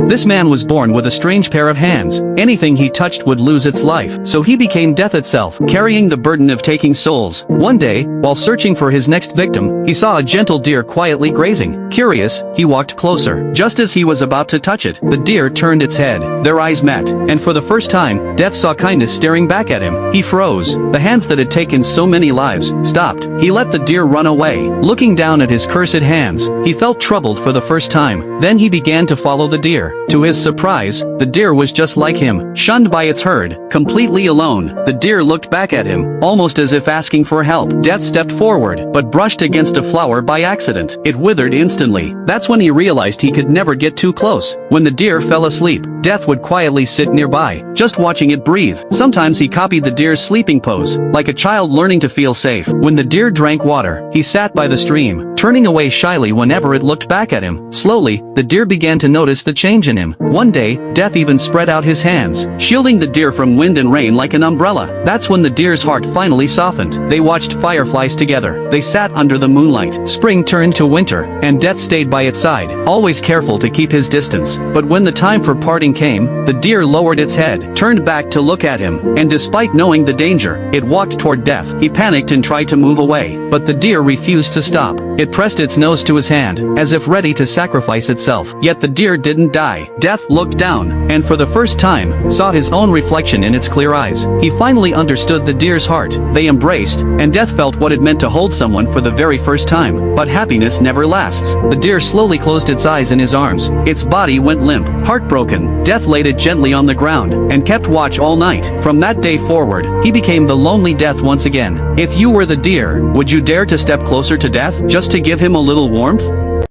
This man was born with a strange pair of hands. Anything he touched would lose its life, so he became death itself, carrying the burden of taking souls. One day, while searching for his next victim, he saw a gentle deer quietly grazing. Curious, he walked closer. Just as he was about to touch it, the deer turned its head. Their eyes met, and for the first time, Death saw kindness staring back at him. He froze. The hands that had taken so many lives stopped. He let the deer run away. Looking down at his cursed hands, he felt troubled for the first time. Then he began to follow the deer. To his surprise, the deer was just like him, shunned by its herd, completely alone. The deer looked back at him, almost as if asking for help. Death stepped forward, but brushed against a flower by accident. It withered instantly. That's when he realized he could never get too close. When the deer fell asleep, Death would quietly sit nearby, just watching it breathe. Sometimes he copied the deer's sleeping pose, like a child learning to feel safe. When the deer drank water, he sat by the stream, turning away shyly whenever it looked back at him. Slowly, the deer began to notice the change in him. One day, Death even spread out his hands, shielding the deer from wind and rain like an umbrella. That's when the deer's heart finally softened. They watched fireflies together. They sat under the moonlight. Spring turned to winter, and Death stayed by its side, always careful to keep his distance. But when the time for parting came, the deer lowered its head, turned back to look at him, and despite knowing the danger, it walked toward Death. He panicked and tried to move away, but the deer refused to stop. It pressed its nose to his hand, as if ready to sacrifice itself. Yet the deer didn't die. Death looked down, and for the first time, saw his own reflection in its clear eyes. He finally understood the deer's heart. They embraced, and Death felt what it meant to hold someone for the very first time. But happiness never lasts. The deer slowly closed its eyes in his arms. Its body went limp. Heartbroken, Death laid it gently on the ground, and kept watch all night. From that day forward, he became the lonely Death once again. If you were the deer, would you dare to step closer to Death, just to give him a little warmth?